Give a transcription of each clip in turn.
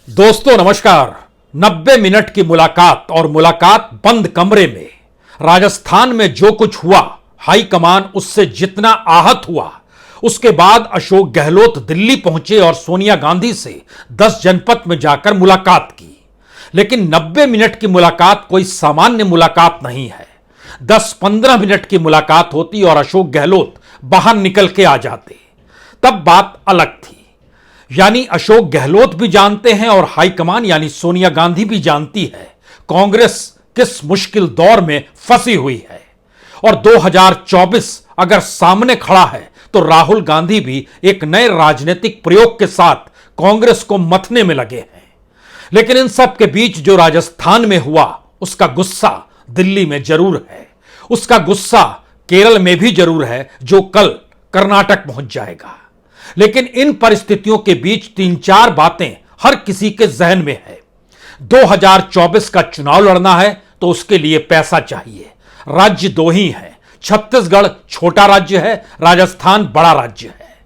दोस्तों नमस्कार। 90 मिनट की मुलाकात और मुलाकात बंद कमरे में। राजस्थान में जो कुछ हुआ, हाईकमान उससे जितना आहत हुआ, उसके बाद अशोक गहलोत दिल्ली पहुंचे और सोनिया गांधी से 10 जनपद में जाकर मुलाकात की। लेकिन 90 मिनट की मुलाकात कोई सामान्य मुलाकात नहीं है। 10-15 मिनट की मुलाकात होती और अशोक गहलोत बाहर निकल के आ जाते, तब बात अलग थी। यानी अशोक गहलोत भी जानते हैं और हाईकमान यानी सोनिया गांधी भी जानती है कांग्रेस किस मुश्किल दौर में फंसी हुई है। और 2024 अगर सामने खड़ा है तो राहुल गांधी भी एक नए राजनीतिक प्रयोग के साथ कांग्रेस को मथने में लगे हैं। लेकिन इन सब के बीच जो राजस्थान में हुआ, उसका गुस्सा दिल्ली में जरूर है, उसका गुस्सा केरल में भी जरूर है, जो कल कर्नाटक पहुंच जाएगा। लेकिन इन परिस्थितियों के बीच 3-4 बातें हर किसी के जहन में है। 2024 का चुनाव लड़ना है तो उसके लिए पैसा चाहिए। राज्य 2 ही हैं, छत्तीसगढ़ छोटा राज्य है, राजस्थान बड़ा राज्य है।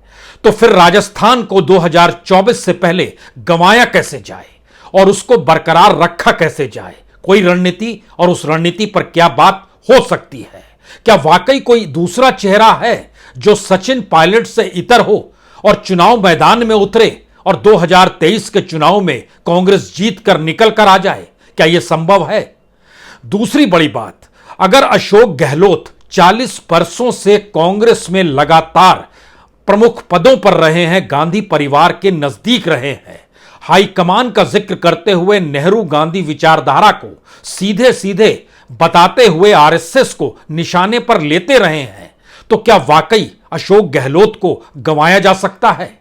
तो फिर राजस्थान को 2024 से पहले गंवाया कैसे जाए और उसको बरकरार रखा कैसे जाए? कोई रणनीति, और उस रणनीति पर क्या बात हो सकती है? क्या वाकई कोई दूसरा चेहरा है जो सचिन पायलट से इतर हो और चुनाव मैदान में उतरे और 2023 के चुनाव में कांग्रेस जीत कर निकल कर आ जाए? क्या यह संभव है? दूसरी बड़ी बात, अगर अशोक गहलोत 40 वर्षों से कांग्रेस में लगातार प्रमुख पदों पर रहे हैं, गांधी परिवार के नजदीक रहे हैं, हाईकमान का जिक्र करते हुए नेहरू गांधी विचारधारा को सीधे सीधे बताते हुए आरएसएस को निशाने पर लेते रहे हैं, तो क्या वाकई अशोक गहलोत को गंवाया जा सकता है?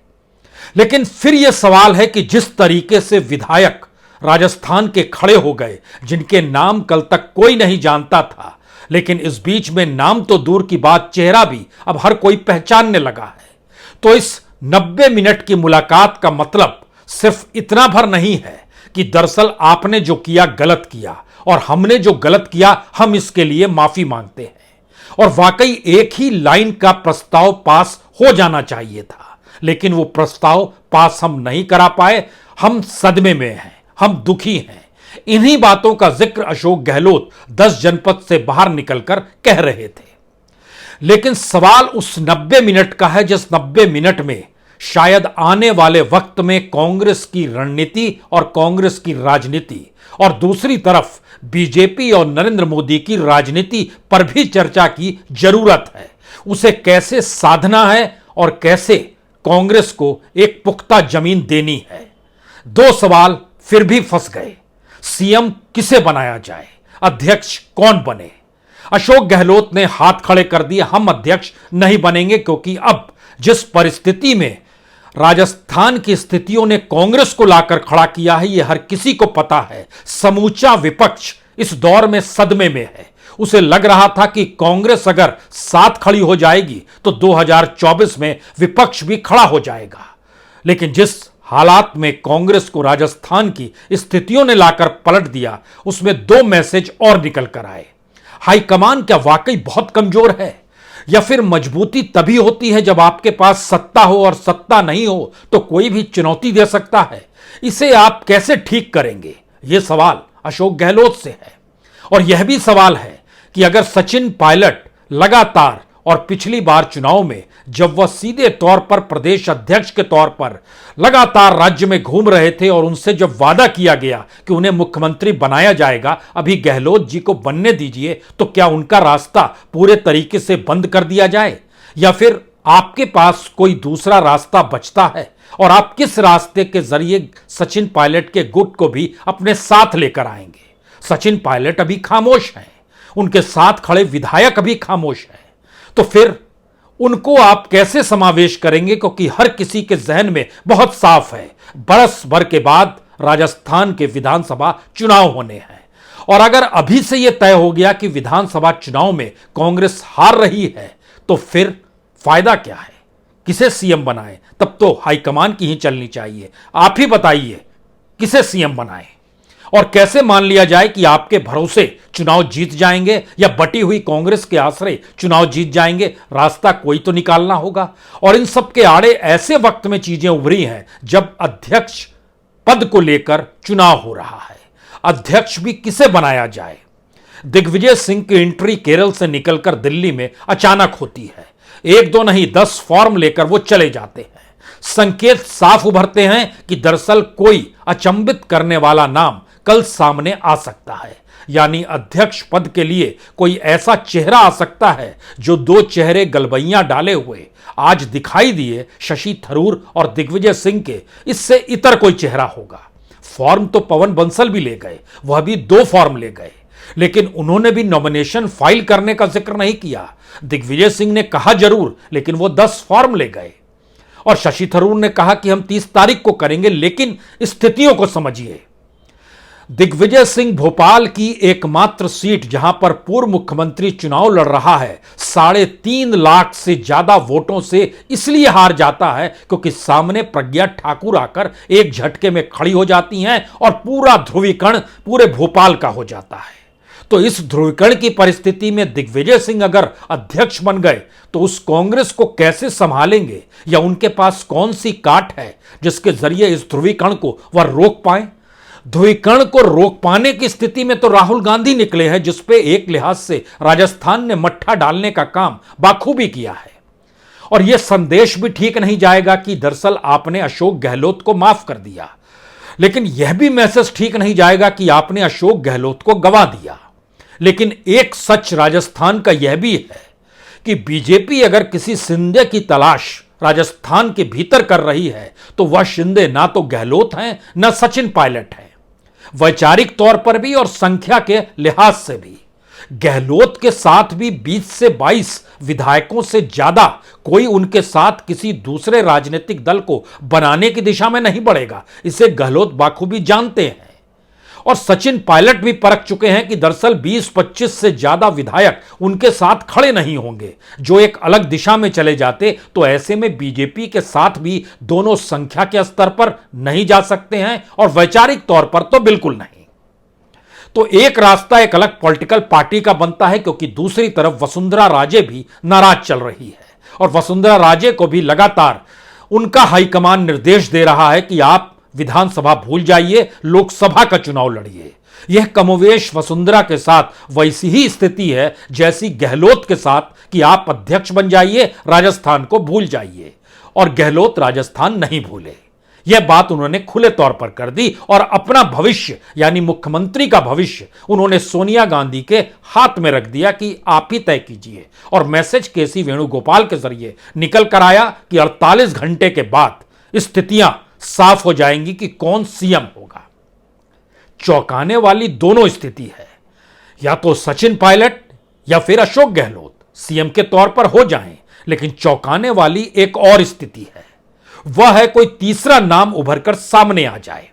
लेकिन फिर यह सवाल है कि जिस तरीके से विधायक राजस्थान के खड़े हो गए, जिनके नाम कल तक कोई नहीं जानता था, लेकिन इस बीच में नाम तो दूर की बात, चेहरा भी अब हर कोई पहचानने लगा है। तो इस 90 मिनट की मुलाकात का मतलब सिर्फ इतना भर नहीं है कि दरअसल आपने जो किया गलत किया और हमने जो गलत किया हम इसके लिए माफी मांगते हैं। और वाकई एक ही लाइन का प्रस्ताव पास हो जाना चाहिए था, लेकिन वो प्रस्ताव पास हम नहीं करा पाए। हम सदमे में हैं, हम दुखी हैं। इन्हीं बातों का जिक्र अशोक गहलोत 10 जनपद से बाहर निकलकर कह रहे थे। लेकिन सवाल उस 90 मिनट का है जिस 90 मिनट में शायद आने वाले वक्त में कांग्रेस की रणनीति और कांग्रेस की राजनीति और दूसरी तरफ बीजेपी और नरेंद्र मोदी की राजनीति पर भी चर्चा की जरूरत है। उसे कैसे साधना है और कैसे कांग्रेस को एक पुख्ता जमीन देनी है। 2 सवाल फिर भी फंस गए। सीएम किसे बनाया जाए, अध्यक्ष कौन बने? अशोक गहलोत ने हाथ खड़े कर दिए, हम अध्यक्ष नहीं बनेंगे, क्योंकि अब जिस परिस्थिति में राजस्थान की स्थितियों ने कांग्रेस को लाकर खड़ा किया है, यह हर किसी को पता है। समूचा विपक्ष इस दौर में सदमे में है। उसे लग रहा था कि कांग्रेस अगर साथ खड़ी हो जाएगी तो 2024 में विपक्ष भी खड़ा हो जाएगा। लेकिन जिस हालात में कांग्रेस को राजस्थान की स्थितियों ने लाकर पलट दिया, उसमें 2 मैसेज और निकल कर आए। हाईकमान क्या वाकई बहुत कमजोर है, या फिर मजबूती तभी होती है जब आपके पास सत्ता हो, और सत्ता नहीं हो तो कोई भी चुनौती दे सकता है? इसे आप कैसे ठीक करेंगे? यह सवाल अशोक गहलोत से है। और यह भी सवाल है कि अगर सचिन पायलट लगातार और पिछली बार चुनाव में जब वह सीधे तौर पर प्रदेश अध्यक्ष के तौर पर लगातार राज्य में घूम रहे थे और उनसे जब वादा किया गया कि उन्हें मुख्यमंत्री बनाया जाएगा, अभी गहलोत जी को बनने दीजिए, तो क्या उनका रास्ता पूरे तरीके से बंद कर दिया जाए, या फिर आपके पास कोई दूसरा रास्ता बचता है और आप किस रास्ते के जरिए सचिन पायलट के गुट को भी अपने साथ लेकर आएंगे? सचिन पायलट अभी खामोश हैं, उनके साथ खड़े विधायक अभी खामोश हैं, तो फिर उनको आप कैसे समावेश करेंगे? क्योंकि हर किसी के जहन में बहुत साफ है, बरस भर के बाद राजस्थान के विधानसभा चुनाव होने हैं। और अगर अभी से यह तय हो गया कि विधानसभा चुनाव में कांग्रेस हार रही है, तो फिर फायदा क्या है? किसे सीएम बनाएं? तब तो हाईकमान की ही चलनी चाहिए। आप ही बताइए, किसे सीएम बनाएं? और कैसे मान लिया जाए कि आपके भरोसे चुनाव जीत जाएंगे या बटी हुई कांग्रेस के आश्रय चुनाव जीत जाएंगे? रास्ता कोई तो निकालना होगा। और इन सब के आड़े ऐसे वक्त में चीजें उभरी हैं जब अध्यक्ष पद को लेकर चुनाव हो रहा है। अध्यक्ष भी किसे बनाया जाए। दिग्विजय सिंह की एंट्री केरल से निकलकर दिल्ली में अचानक होती है। एक दो नहीं 10 फॉर्म लेकर वो चले जाते हैं। संकेत साफ उभरते हैं कि दरअसल कोई अचंभित करने वाला नाम कल सामने आ सकता है, यानी अध्यक्ष पद के लिए कोई ऐसा चेहरा आ सकता है जो दो चेहरे गलबैयां डाले हुए आज दिखाई दिए शशि थरूर और दिग्विजय सिंह के, इससे इतर कोई चेहरा होगा। फॉर्म तो पवन बंसल भी ले गए, वह भी 2 फॉर्म ले गए, लेकिन उन्होंने भी नॉमिनेशन फाइल करने का जिक्र नहीं किया। दिग्विजय सिंह ने कहा जरूर, लेकिन वो 10 फॉर्म ले गए। और शशि थरूर ने कहा कि हम 30 तारीख को करेंगे, लेकिन स्थितियों को समझिए। दिग्विजय सिंह भोपाल की एकमात्र सीट जहां पर पूर्व मुख्यमंत्री चुनाव लड़ रहा है, 3.5 लाख से ज्यादा वोटों से इसलिए हार जाता है क्योंकि सामने प्रज्ञा ठाकुर आकर एक झटके में खड़ी हो जाती हैं और पूरा ध्रुवीकरण पूरे भोपाल का हो जाता है। तो इस ध्रुवीकरण की परिस्थिति में दिग्विजय सिंह अगर अध्यक्ष बन गए तो उस कांग्रेस को कैसे संभालेंगे, या उनके पास कौन सी काट है जिसके जरिए इस ध्रुवीकरण को वह रोक पाए। ध्रुवीकरण को रोक पाने की स्थिति में तो राहुल गांधी निकले हैं, जिसपे एक लिहाज से राजस्थान ने मट्ठा डालने का काम बाखूबी किया है। और यह संदेश भी ठीक नहीं जाएगा कि दरअसल आपने अशोक गहलोत को माफ कर दिया, लेकिन यह भी मैसेज ठीक नहीं जाएगा कि आपने अशोक गहलोत को गवा दिया। लेकिन एक सच राजस्थान का यह भी है कि बीजेपी अगर किसी शिंदे की तलाश राजस्थान के भीतर कर रही है तो वह शिंदे ना तो गहलोत हैं न सचिन पायलट हैं। वैचारिक तौर पर भी और संख्या के लिहाज से भी गहलोत के साथ भी 20 से 22 विधायकों से ज्यादा कोई उनके साथ किसी दूसरे राजनीतिक दल को बनाने की दिशा में नहीं बढ़ेगा। इसे गहलोत बाखूबी जानते हैं। और सचिन पायलट भी परख चुके हैं कि दरअसल 20-25 से ज्यादा विधायक उनके साथ खड़े नहीं होंगे, जो एक अलग दिशा में चले जाते। तो ऐसे में बीजेपी के साथ भी दोनों संख्या के स्तर पर नहीं जा सकते हैं और वैचारिक तौर पर तो बिल्कुल नहीं। तो एक रास्ता एक अलग पॉलिटिकल पार्टी का बनता है, क्योंकि दूसरी तरफ वसुंधरा राजे भी नाराज चल रही है और वसुंधरा राजे को भी लगातार उनका हाईकमान निर्देश दे रहा है कि आप विधानसभा भूल जाइए, लोकसभा का चुनाव लड़िए। यह कमोवेश वसुंधरा के साथ वैसी ही स्थिति है जैसी गहलोत के साथ कि आप अध्यक्ष बन जाइए, राजस्थान को भूल जाइए। और गहलोत राजस्थान नहीं भूले, यह बात उन्होंने खुले तौर पर कर दी और अपना भविष्य यानी मुख्यमंत्री का भविष्य उन्होंने सोनिया गांधी के हाथ में रख दिया कि आप ही तय कीजिए। और मैसेज केसी वेणुगोपाल के जरिए निकल कर आया कि 48 घंटे के बाद स्थितियां साफ हो जाएंगी कि कौन सीएम होगा। चौंकाने वाली दोनों स्थिति है, या तो सचिन पायलट या फिर अशोक गहलोत सीएम के तौर पर हो जाएं। लेकिन चौंकाने वाली एक और स्थिति है, वह है कोई तीसरा नाम उभरकर सामने आ जाए।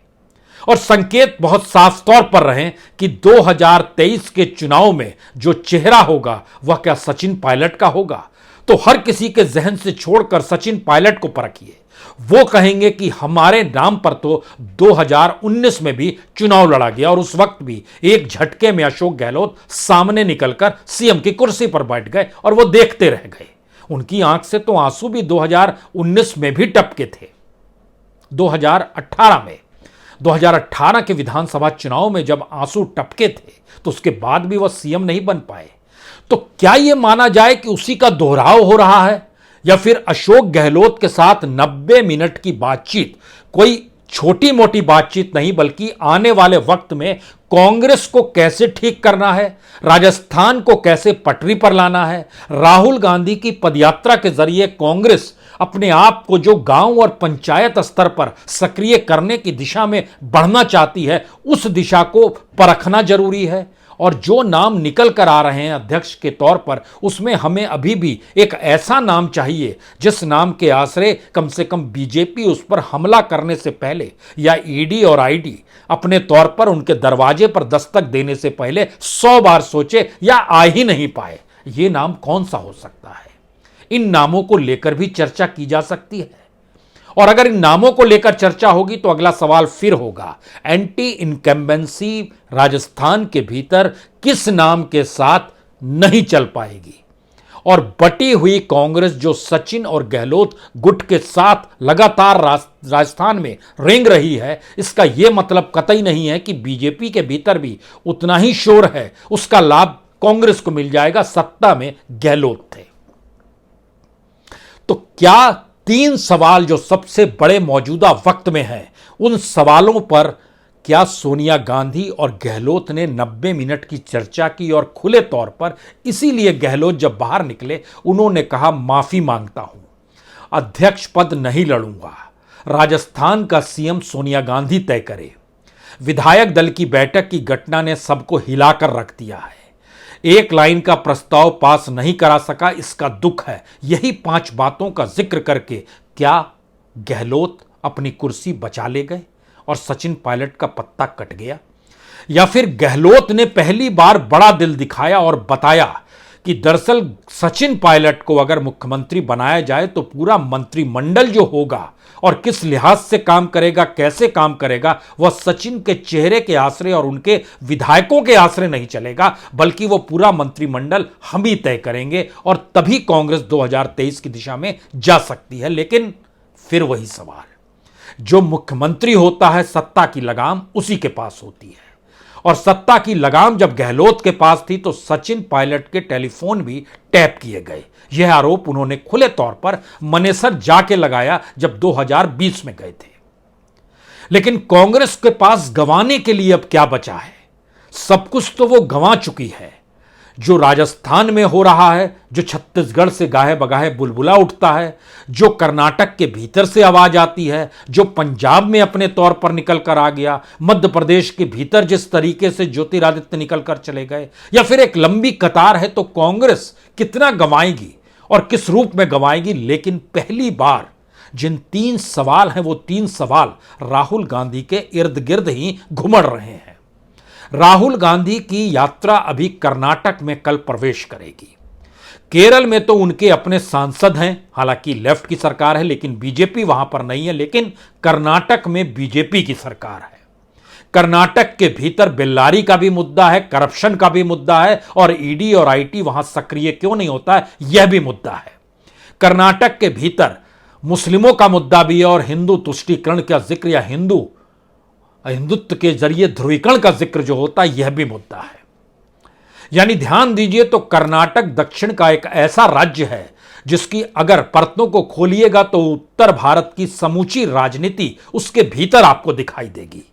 और संकेत बहुत साफ तौर पर रहे कि 2023 के चुनाव में जो चेहरा होगा वह क्या सचिन पायलट का होगा। तो हर किसी के जहन से छोड़कर सचिन पायलट को परखिए। वो कहेंगे कि हमारे नाम पर तो 2019 में भी चुनाव लड़ा गया और उस वक्त भी एक झटके में अशोक गहलोत सामने निकलकर सीएम की कुर्सी पर बैठ गए और वो देखते रह गए। उनकी आंख से तो आंसू भी 2019 में भी टपके थे। 2018 के विधानसभा चुनाव में जब आंसू टपके थे तो उसके बाद भी वह सीएम नहीं बन पाए। तो क्या यह माना जाए कि उसी का दोहराव हो रहा है, या फिर अशोक गहलोत के साथ 90 मिनट की बातचीत कोई छोटी मोटी बातचीत नहीं, बल्कि आने वाले वक्त में कांग्रेस को कैसे ठीक करना है, राजस्थान को कैसे पटरी पर लाना है। राहुल गांधी की पदयात्रा के जरिए कांग्रेस अपने आप को जो गांव और पंचायत स्तर पर सक्रिय करने की दिशा में बढ़ना चाहती है, उस दिशा को परखना जरूरी है। और जो नाम निकल कर आ रहे हैं अध्यक्ष के तौर पर, उसमें हमें अभी भी एक ऐसा नाम चाहिए जिस नाम के आश्रय कम से कम बीजेपी उस पर हमला करने से पहले या ईडी और आईडी अपने तौर पर उनके दरवाजे पर दस्तक देने से पहले 100 बार सोचे या आ ही नहीं पाए। ये नाम कौन सा हो सकता है? इन नामों को लेकर भी चर्चा की जा सकती है। और अगर इन नामों को लेकर चर्चा होगी तो अगला सवाल फिर होगा, एंटी इनकम्बेंसी राजस्थान के भीतर किस नाम के साथ नहीं चल पाएगी। और बटी हुई कांग्रेस जो सचिन और गहलोत गुट के साथ लगातार राजस्थान में रेंग रही है, इसका यह मतलब कतई नहीं है कि बीजेपी के भीतर भी उतना ही शोर है, उसका लाभ कांग्रेस को मिल जाएगा। सत्ता में गहलोत थे। तो क्या 3 सवाल जो सबसे बड़े मौजूदा वक्त में हैं, उन सवालों पर क्या सोनिया गांधी और गहलोत ने 90 मिनट की चर्चा की? और खुले तौर पर इसीलिए गहलोत जब बाहर निकले उन्होंने कहा, माफी मांगता हूं, अध्यक्ष पद नहीं लड़ूंगा, राजस्थान का सीएम सोनिया गांधी तय करे। विधायक दल की बैठक की घटना ने सबको हिलाकर रख दिया है। एक लाइन का प्रस्ताव पास नहीं करा सका, इसका दुख है। यही 5 बातों का जिक्र करके क्या गहलोत अपनी कुर्सी बचा ले गए और सचिन पायलट का पत्ता कट गया? या फिर गहलोत ने पहली बार बड़ा दिल दिखाया और बताया कि दरअसल सचिन पायलट को अगर मुख्यमंत्री बनाया जाए तो पूरा मंत्रिमंडल जो होगा और किस लिहाज से काम करेगा, कैसे काम करेगा, वह सचिन के चेहरे के आश्रय और उनके विधायकों के आश्रय नहीं चलेगा, बल्कि वो पूरा मंत्रिमंडल हम ही तय करेंगे और तभी कांग्रेस 2023 की दिशा में जा सकती है। लेकिन फिर वही सवाल, जो मुख्यमंत्री होता है सत्ता की लगाम उसी के पास होती है, और सत्ता की लगाम जब गहलोत के पास थी तो सचिन पायलट के टेलीफोन भी टैप किए गए। यह आरोप उन्होंने खुले तौर पर मनेसर जाके लगाया जब 2020 में गए थे। लेकिन कांग्रेस के पास गंवाने के लिए अब क्या बचा है? सब कुछ तो वो गंवा चुकी है। जो राजस्थान में हो रहा है, जो छत्तीसगढ़ से गाहे बगाहे बुलबुला उठता है, जो कर्नाटक के भीतर से आवाज आती है, जो पंजाब में अपने तौर पर निकल कर आ गया, मध्य प्रदेश के भीतर जिस तरीके से ज्योतिरादित्य निकल कर चले गए, या फिर एक लंबी कतार है, तो कांग्रेस कितना गंवाएगी और किस रूप में गंवाएगी। लेकिन पहली बार जिन 3 सवाल हैं, वो 3 सवाल राहुल गांधी के इर्द गिर्द ही घुमड़ रहे हैं। राहुल गांधी की यात्रा अभी कर्नाटक में कल प्रवेश करेगी। केरल में तो उनके अपने सांसद हैं, हालांकि लेफ्ट की सरकार है लेकिन बीजेपी वहां पर नहीं है, लेकिन कर्नाटक में बीजेपी की सरकार है। कर्नाटक के भीतर बेल्लारी का भी मुद्दा है, करप्शन का भी मुद्दा है, और ईडी और आईटी वहां सक्रिय क्यों नहीं होता है, यह भी मुद्दा है। कर्नाटक के भीतर मुस्लिमों का मुद्दा भी है और हिंदू तुष्टीकरण का जिक्र या हिंदुत्व के जरिए ध्रुवीकरण का जिक्र जो होता है, यह भी मुद्दा है। यानी ध्यान दीजिए, तो कर्नाटक दक्षिण का एक ऐसा राज्य है जिसकी अगर परतों को खोलिएगा तो उत्तर भारत की समूची राजनीति उसके भीतर आपको दिखाई देगी।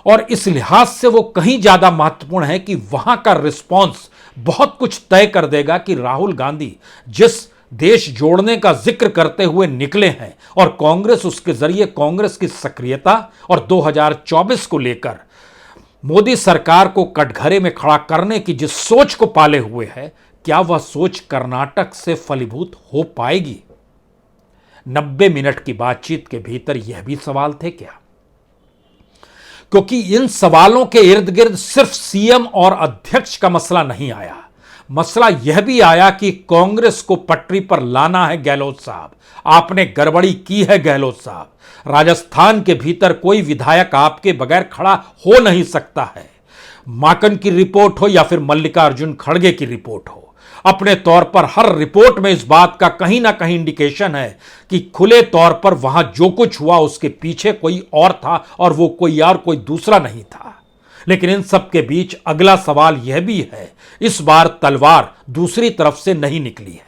और इस लिहाज से वो कहीं ज्यादा महत्वपूर्ण है कि वहां का रिस्पॉन्स बहुत कुछ तय कर देगा कि राहुल गांधी जिस देश जोड़ने का जिक्र करते हुए निकले हैं और कांग्रेस उसके जरिए कांग्रेस की सक्रियता और 2024 को लेकर मोदी सरकार को कटघरे में खड़ा करने की जिस सोच को पाले हुए है, क्या वह सोच कर्नाटक से फलीभूत हो पाएगी? 90 मिनट की बातचीत के भीतर यह भी सवाल थे क्या? क्योंकि इन सवालों के इर्द गिर्द सिर्फ सीएम और अध्यक्ष का मसला नहीं आया, मसला यह भी आया कि कांग्रेस को पटरी पर लाना है। गहलोत साहब, आपने गड़बड़ी की है। गहलोत साहब, राजस्थान के भीतर कोई विधायक आपके बगैर खड़ा हो नहीं सकता है। माकन की रिपोर्ट हो या फिर मल्लिकार्जुन खड़गे की रिपोर्ट हो, अपने तौर पर हर रिपोर्ट में इस बात का कहीं ना कहीं इंडिकेशन है कि खुले तौर पर वहां जो कुछ हुआ उसके पीछे कोई और था और वो कोई दूसरा नहीं था। लेकिन इन सब के बीच अगला सवाल यह भी है, इस बार तलवार दूसरी तरफ से नहीं निकली है।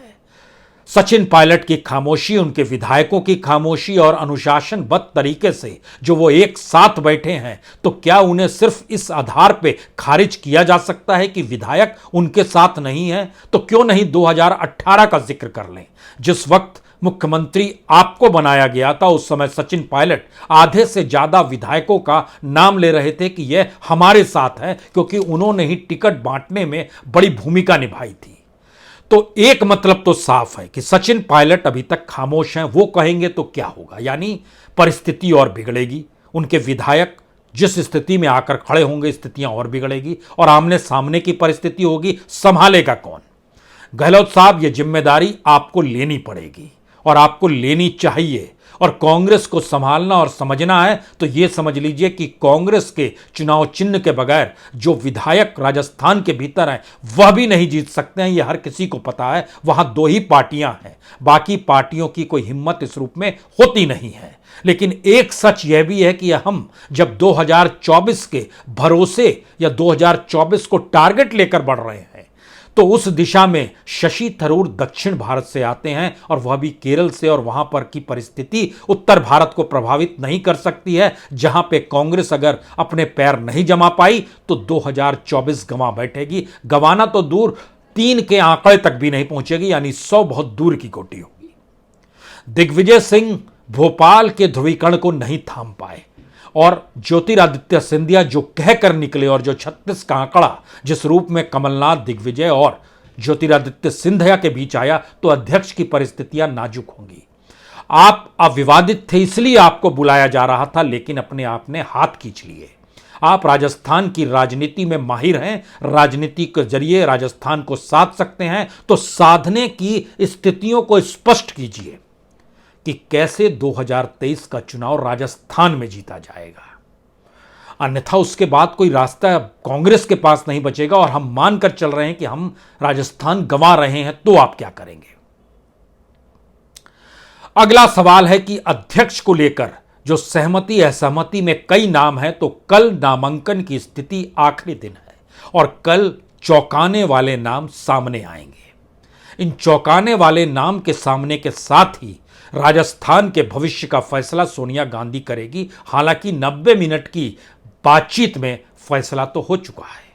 सचिन पायलट की खामोशी, उनके विधायकों की खामोशी और अनुशासनबद्ध तरीके से जो वो एक साथ बैठे हैं, तो क्या उन्हें सिर्फ इस आधार पे खारिज किया जा सकता है कि विधायक उनके साथ नहीं है? तो क्यों नहीं 2018 का जिक्र कर लें, जिस वक्त मुख्यमंत्री आपको बनाया गया था। उस समय सचिन पायलट आधे से ज्यादा विधायकों का नाम ले रहे थे कि यह हमारे साथ है, क्योंकि उन्होंने ही टिकट बांटने में बड़ी भूमिका निभाई थी। तो एक मतलब तो साफ है कि सचिन पायलट अभी तक खामोश हैं। वो कहेंगे तो क्या होगा, यानी परिस्थिति और बिगड़ेगी। उनके विधायक जिस स्थिति में आकर खड़े होंगे, स्थितियां और बिगड़ेगी और आमने सामने की परिस्थिति होगी। संभालेगा कौन? गहलोत साहब, यह जिम्मेदारी आपको लेनी पड़ेगी और आपको लेनी चाहिए। और कांग्रेस को संभालना और समझना है तो यह समझ लीजिए कि कांग्रेस के चुनाव चिन्ह के बगैर जो विधायक राजस्थान के भीतर हैं वह भी नहीं जीत सकते हैं। यह हर किसी को पता है। वहां दो ही पार्टियां हैं, बाकी पार्टियों की कोई हिम्मत इस रूप में होती नहीं है। लेकिन एक सच यह भी है कि हम जब 2024 के भरोसे या 2024 को टारगेट लेकर बढ़ रहे हैं तो उस दिशा में शशि थरूर दक्षिण भारत से आते हैं और वह भी केरल से, और वहां पर की परिस्थिति उत्तर भारत को प्रभावित नहीं कर सकती है। जहां पे कांग्रेस अगर अपने पैर नहीं जमा पाई तो 2024 गंवा बैठेगी। गंवाना तो दूर, 3 के आंकड़े तक भी नहीं पहुंचेगी, यानी 100 बहुत दूर की कोटी होगी। दिग्विजय सिंह भोपाल के ध्रुवीकरण को नहीं थाम पाए और ज्योतिरादित्य सिंधिया जो कहकर निकले और जो 36 का आंकड़ा जिस रूप में कमलनाथ, दिग्विजय और ज्योतिरादित्य सिंधिया के बीच आया तो अध्यक्ष की परिस्थितियां नाजुक होंगी। आप अविवादित थे इसलिए आपको बुलाया जा रहा था, लेकिन अपने आप ने हाथ खींच लिए। आप राजस्थान की राजनीति में माहिर हैं, राजनीति के जरिए राजस्थान को साध सकते हैं, तो साधने की स्थितियों को स्पष्ट कीजिए कि कैसे 2023 का चुनाव राजस्थान में जीता जाएगा। अन्यथा उसके बाद कोई रास्ता कांग्रेस के पास नहीं बचेगा और हम मानकर चल रहे हैं कि हम राजस्थान गंवा रहे हैं, तो आप क्या करेंगे? अगला सवाल है कि अध्यक्ष को लेकर जो सहमति असहमति में कई नाम हैं, तो कल नामांकन की स्थिति आखिरी दिन है और कल चौंकाने वाले नाम सामने आएंगे। इन चौंकाने वाले नाम के सामने के साथ ही राजस्थान के भविष्य का फैसला सोनिया गांधी करेगी। हालांकि 90 मिनट की बातचीत में फैसला तो हो चुका है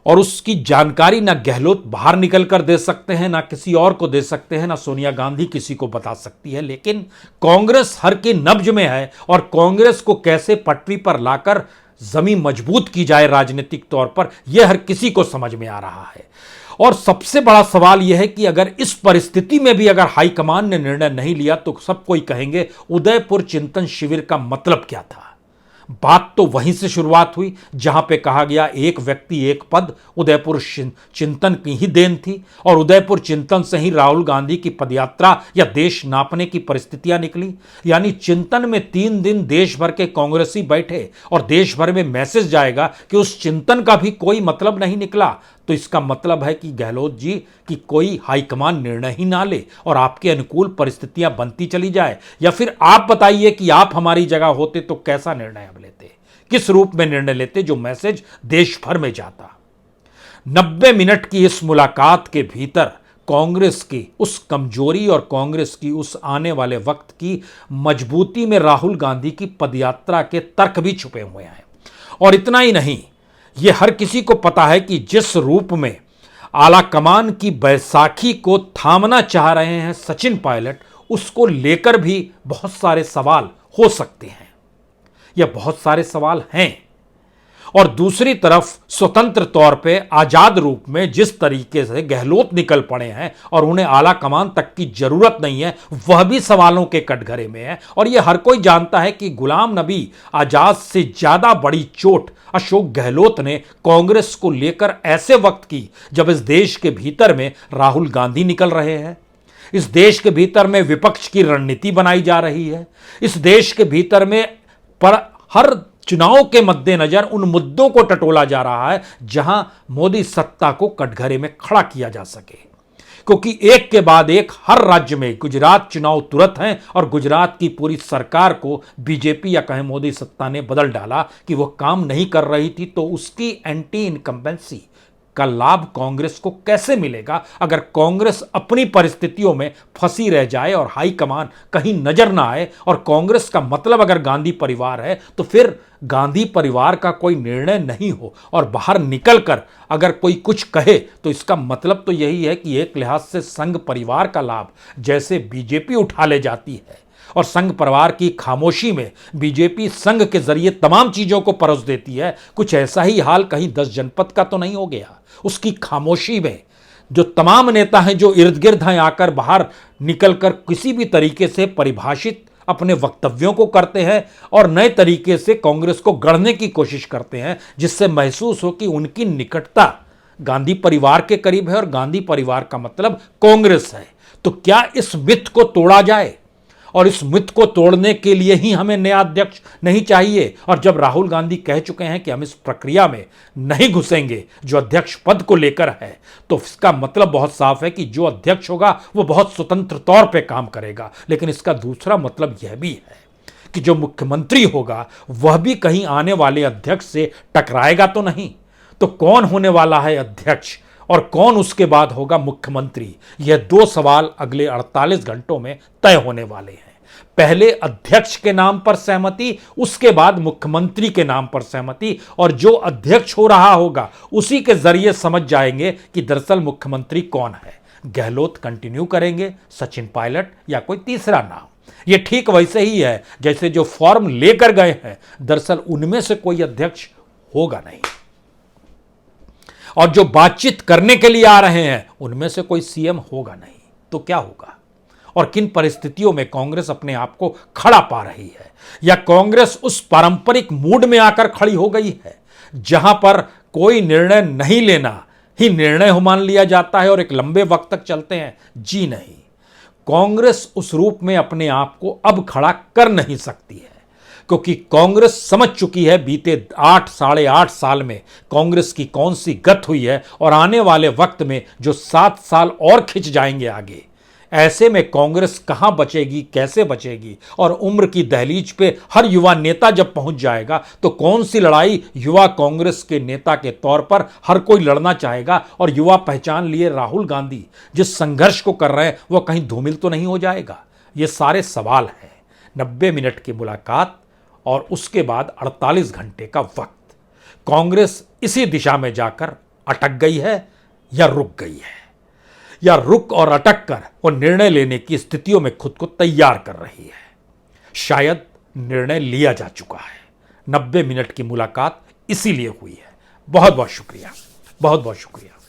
और उसकी जानकारी ना गहलोत बाहर निकलकर दे सकते हैं, ना किसी और को दे सकते हैं, ना सोनिया गांधी किसी को बता सकती है। लेकिन कांग्रेस हर के नब्ज में है और कांग्रेस को कैसे पटरी पर लाकर जमीन मजबूत की जाए राजनीतिक तौर पर, यह हर किसी को समझ में आ रहा है। और सबसे बड़ा सवाल यह है कि अगर इस परिस्थिति में भी अगर हाईकमान ने निर्णय नहीं लिया तो सब कोई कहेंगे उदयपुर चिंतन शिविर का मतलब क्या था। बात तो वहीं से शुरुआत हुई जहां पे कहा गया एक व्यक्ति एक पद, उदयपुर चिंतन की ही देन थी और उदयपुर चिंतन से ही राहुल गांधी की पदयात्रा या देश नापने की परिस्थितियां निकली। यानी चिंतन में 3 दिन देश भर के कांग्रेसी बैठे और देश भर में मैसेज जाएगा कि उस चिंतन का भी कोई मतलब नहीं निकला, तो इसका मतलब है कि गहलोत जी की कोई हाईकमान निर्णय ही ना ले और आपके अनुकूल परिस्थितियां बनती चली जाए। या फिर आप बताइए कि आप हमारी जगह होते तो कैसा निर्णय अब लेते, किस रूप में निर्णय लेते जो मैसेज देश भर में जाता। 90 मिनट की इस मुलाकात के भीतर कांग्रेस की उस कमजोरी और कांग्रेस की उस आने वाले वक्त की मजबूती में राहुल गांधी की पदयात्रा के तर्क भी छुपे हुए हैं। और इतना ही नहीं, यह हर किसी को पता है कि जिस रूप में आलाकमान की बैसाखी को थामना चाह रहे हैं सचिन पायलट, उसको लेकर भी बहुत सारे सवाल हो सकते हैं, या बहुत सारे सवाल हैं। और दूसरी तरफ स्वतंत्र तौर पे आजाद रूप में जिस तरीके से गहलोत निकल पड़े हैं और उन्हें आला कमान तक की जरूरत नहीं है, वह भी सवालों के कटघरे में है। और यह हर कोई जानता है कि गुलाम नबी आजाद से ज्यादा बड़ी चोट अशोक गहलोत ने कांग्रेस को लेकर ऐसे वक्त की जब इस देश के भीतर में राहुल गांधी निकल रहे हैं, इस देश के भीतर में विपक्ष की रणनीति बनाई जा रही है, इस देश के भीतर में पर हर चुनाव के मद्देनजर उन मुद्दों को टटोला जा रहा है जहां मोदी सत्ता को कटघरे में खड़ा किया जा सके। क्योंकि एक के बाद एक हर राज्य में गुजरात चुनाव तुरंत हैं और गुजरात की पूरी सरकार को बीजेपी या कहें मोदी सत्ता ने बदल डाला कि वह काम नहीं कर रही थी, तो उसकी एंटी इनकम्बेंसी का लाभ कांग्रेस को कैसे मिलेगा अगर कांग्रेस अपनी परिस्थितियों में फंसी रह जाए और हाईकमान कहीं नजर ना आए। और कांग्रेस का मतलब अगर गांधी परिवार है तो फिर गांधी परिवार का कोई निर्णय नहीं हो और बाहर निकलकर अगर कोई कुछ कहे तो इसका मतलब तो यही है कि एक लिहाज से संघ परिवार का लाभ जैसे बीजेपी उठा ले जाती है और संघ परिवार की खामोशी में बीजेपी संघ के जरिए तमाम चीजों को परोस देती है, कुछ ऐसा ही हाल कहीं 10 जनपद का तो नहीं हो गया। उसकी खामोशी में जो तमाम नेता हैं जो इर्द गिर्द हैं आकर बाहर निकलकर किसी भी तरीके से परिभाषित अपने वक्तव्यों को करते हैं और नए तरीके से कांग्रेस को गढ़ने की कोशिश करते हैं, जिससे महसूस हो कि उनकी निकटता गांधी परिवार के करीब है और गांधी परिवार का मतलब कांग्रेस है। तो क्या इस मिथ को तोड़ा जाए और इस मिथ को तोड़ने के लिए ही हमें नया अध्यक्ष नहीं चाहिए। और जब राहुल गांधी कह चुके हैं कि हम इस प्रक्रिया में नहीं घुसेंगे जो अध्यक्ष पद को लेकर है, तो इसका मतलब बहुत साफ है कि जो अध्यक्ष होगा वो बहुत स्वतंत्र तौर पे काम करेगा। लेकिन इसका दूसरा मतलब यह भी है कि जो मुख्यमंत्री होगा वह भी कहीं आने वाले अध्यक्ष से टकराएगा तो नहीं। तो कौन होने वाला है अध्यक्ष और कौन उसके बाद होगा मुख्यमंत्री, यह दो सवाल अगले 48 घंटों में तय होने वाले हैं। पहले अध्यक्ष के नाम पर सहमति, उसके बाद मुख्यमंत्री के नाम पर सहमति, और जो अध्यक्ष हो रहा होगा उसी के जरिए समझ जाएंगे कि दरअसल मुख्यमंत्री कौन है। गहलोत कंटिन्यू करेंगे, सचिन पायलट, या कोई तीसरा नाम। यह ठीक वैसे ही है जैसे जो फॉर्म लेकर गए हैं, दरअसल उनमें से कोई अध्यक्ष होगा नहीं, और जो बातचीत करने के लिए आ रहे हैं उनमें से कोई सीएम होगा नहीं। तो क्या होगा और किन परिस्थितियों में कांग्रेस अपने आप को खड़ा पा रही है, या कांग्रेस उस पारंपरिक मूड में आकर खड़ी हो गई है जहां पर कोई निर्णय नहीं लेना ही निर्णय मान लिया जाता है और एक लंबे वक्त तक चलते हैं? जी नहीं, कांग्रेस उस रूप में अपने आप को अब खड़ा कर नहीं सकती है, क्योंकि कांग्रेस समझ चुकी है बीते 8-8.5 साल में कांग्रेस की कौन सी गत हुई है, और आने वाले वक्त में जो 7 साल और खिंच जाएंगे आगे, ऐसे में कांग्रेस कहां बचेगी, कैसे बचेगी। और उम्र की दहलीज पे हर युवा नेता जब पहुंच जाएगा तो कौन सी लड़ाई युवा कांग्रेस के नेता के तौर पर हर कोई लड़ना चाहेगा। और युवा पहचान लिए राहुल गांधी जिस संघर्ष को कर रहे हैं वो कहीं धूमिल तो नहीं हो जाएगा। ये सारे सवाल हैं। 90 मिनट की मुलाकात और उसके बाद 48 घंटे का वक्त। कांग्रेस इसी दिशा में जाकर अटक गई है या रुक गई है, या रुक और अटक कर वो निर्णय लेने की स्थितियों में खुद को तैयार कर रही है। शायद निर्णय लिया जा चुका है। 90 मिनट की मुलाकात इसीलिए हुई है। बहुत बहुत शुक्रिया, बहुत बहुत शुक्रिया।